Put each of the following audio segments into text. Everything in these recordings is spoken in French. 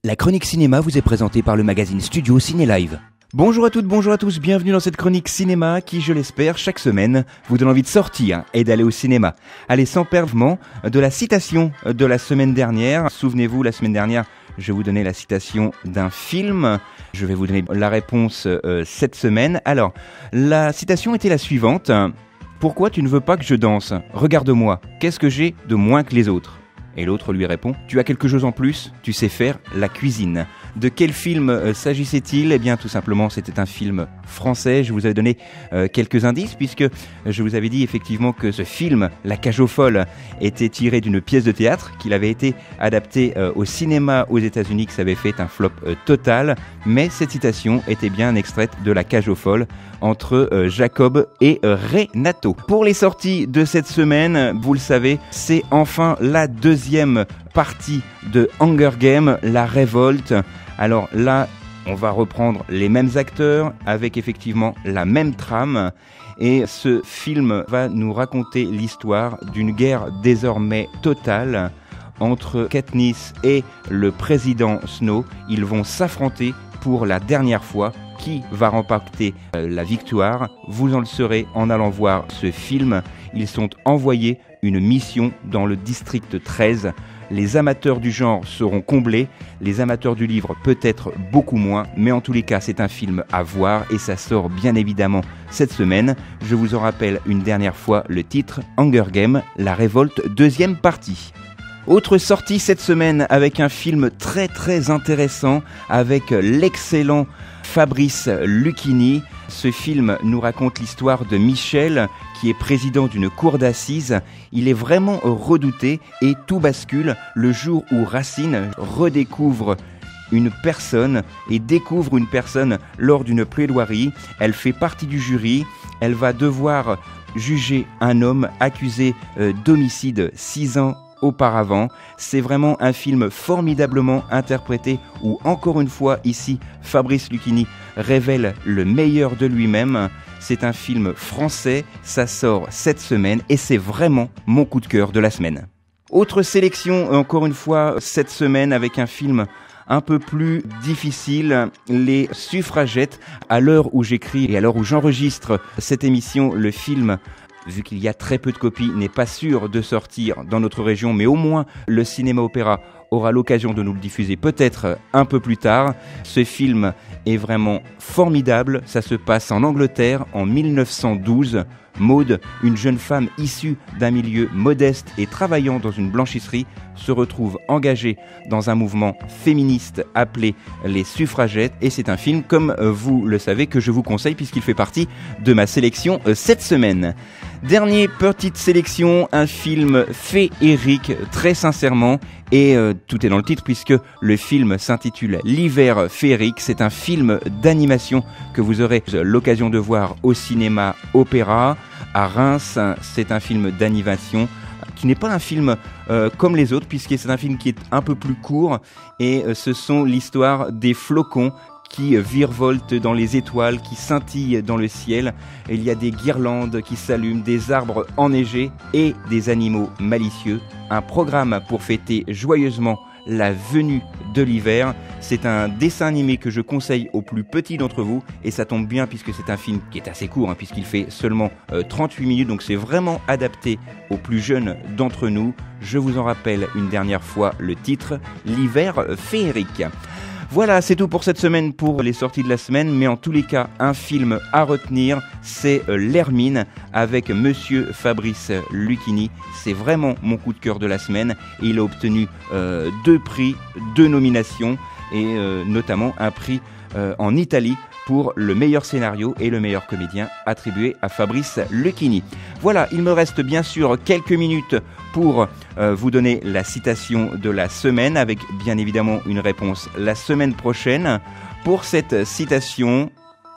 La chronique cinéma vous est présentée par le magazine Studio Ciné Live. Bonjour à toutes, bonjour à tous, bienvenue dans cette chronique cinéma qui, je l'espère, chaque semaine vous donne envie de sortir et d'aller au cinéma. Allez, sans perdre de la citation de la semaine dernière. Souvenez-vous, la semaine dernière, je vous donnais la citation d'un film. Je vais vous donner la réponse cette semaine. Alors, la citation était la suivante. Pourquoi tu ne veux pas que je danse ? Regarde-moi, qu'est-ce que j'ai de moins que les autres ? Et l'autre lui répond, tu as quelque chose en plus, tu sais faire la cuisine. De quel film s'agissait-il ? Eh bien, tout simplement, c'était un film français. Je vous avais donné quelques indices, puisque je vous avais dit effectivement que ce film, La Cage aux Folles, était tiré d'une pièce de théâtre, qu'il avait été adapté au cinéma aux États-Unis, que ça avait fait un flop total. Mais cette citation était bien extraite de La Cage aux Folles, entre Jacob et Renato. Pour les sorties de cette semaine, vous le savez, c'est enfin la deuxième partie de Hunger Games, La Révolte. Alors là, on va reprendre les mêmes acteurs avec effectivement la même trame. Et ce film va nous raconter l'histoire d'une guerre désormais totale entre Katniss et le président Snow. Ils vont s'affronter pour la dernière fois. Qui va remporter la victoire ? Vous en le saurez en allant voir ce film. Ils sont envoyés une mission dans le district 13. Les amateurs du genre seront comblés, les amateurs du livre peut-être beaucoup moins, mais en tous les cas c'est un film à voir et ça sort bien évidemment cette semaine. Je vous en rappelle une dernière fois le titre, Hunger Games, La Révolte, deuxième partie. Autre sortie cette semaine avec un film très très intéressant avec l'excellent Fabrice Lucchini. Ce film nous raconte l'histoire de Michel qui est président d'une cour d'assises. Il est vraiment redouté et tout bascule le jour où Racine redécouvre une personne et découvre une personne lors d'une plaidoirie. Elle fait partie du jury. Elle va devoir juger un homme accusé d'homicide 6 ans auparavant. C'est vraiment un film formidablement interprété où, encore une fois, ici, Fabrice Lucchini révèle le meilleur de lui-même. C'est un film français, ça sort cette semaine et c'est vraiment mon coup de cœur de la semaine. Autre sélection, encore une fois, cette semaine avec un film un peu plus difficile, Les Suffragettes. À l'heure où j'écris et à l'heure où j'enregistre cette émission, le film, vu qu'il y a très peu de copies, n'est pas sûr de sortir dans notre région, mais au moins le cinéma opéra aura l'occasion de nous le diffuser peut-être un peu plus tard. Ce film est vraiment formidable, ça se passe en Angleterre en 1912. Maude, une jeune femme issue d'un milieu modeste et travaillant dans une blanchisserie, se retrouve engagée dans un mouvement féministe appelé Les Suffragettes et c'est un film, comme vous le savez, que je vous conseille puisqu'il fait partie de ma sélection cette semaine. Dernière petite sélection, un film féerique, très sincèrement, et tout est dans le titre puisque le film s'intitule L'hiver féerique. C'est un film d'animation que vous aurez l'occasion de voir au cinéma opéra à Reims. C'est un film d'animation qui n'est pas un film comme les autres puisque c'est un film qui est un peu plus court et ce sont l'histoire des flocons qui virevoltent dans les étoiles, qui scintillent dans le ciel. Il y a des guirlandes qui s'allument, des arbres enneigés et des animaux malicieux. Un programme pour fêter joyeusement la venue de l'hiver. C'est un dessin animé que je conseille aux plus petits d'entre vous et ça tombe bien puisque c'est un film qui est assez court puisqu'il fait seulement 38 minutes, donc c'est vraiment adapté aux plus jeunes d'entre nous. Je vous en rappelle une dernière fois le titre, L'hiver féerique. Voilà, c'est tout pour cette semaine pour les sorties de la semaine, mais en tous les cas, un film à retenir, c'est L'Hermine avec Monsieur Fabrice Lucchini. C'est vraiment mon coup de cœur de la semaine. Et il a obtenu 2 prix, 2 nominations et notamment un prix en Italie pour le meilleur scénario et le meilleur comédien attribué à Fabrice Lucchini. Voilà, il me reste bien sûr quelques minutes pour vous donner la citation de la semaine avec bien évidemment une réponse la semaine prochaine. Pour cette citation,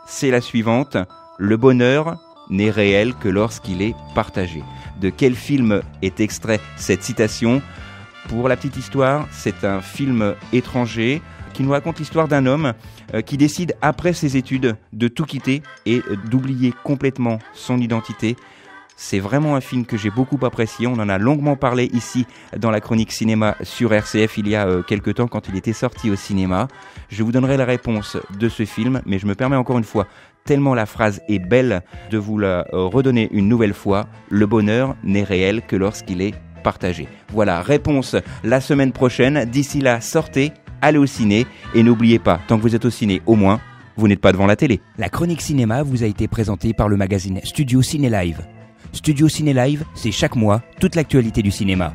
c'est la suivante. Le bonheur n'est réel que lorsqu'il est partagé. De quel film est extrait cette citation ? Pour la petite histoire, c'est un film étranger qui nous raconte l'histoire d'un homme qui décide après ses études de tout quitter et d'oublier complètement son identité. C'est vraiment un film que j'ai beaucoup apprécié. On en a longuement parlé ici dans la chronique cinéma sur RCF il y a quelques temps quand il était sorti au cinéma. Je vous donnerai la réponse de ce film, mais je me permets encore une fois, tellement la phrase est belle, de vous la redonner une nouvelle fois. Le bonheur n'est réel que lorsqu'il est partagé. Voilà, réponse la semaine prochaine. D'ici là, sortez, allez au ciné et n'oubliez pas, tant que vous êtes au ciné, au moins, vous n'êtes pas devant la télé. La chronique cinéma vous a été présentée par le magazine Studio Ciné Live. Studio Ciné Live, c'est chaque mois toute l'actualité du cinéma.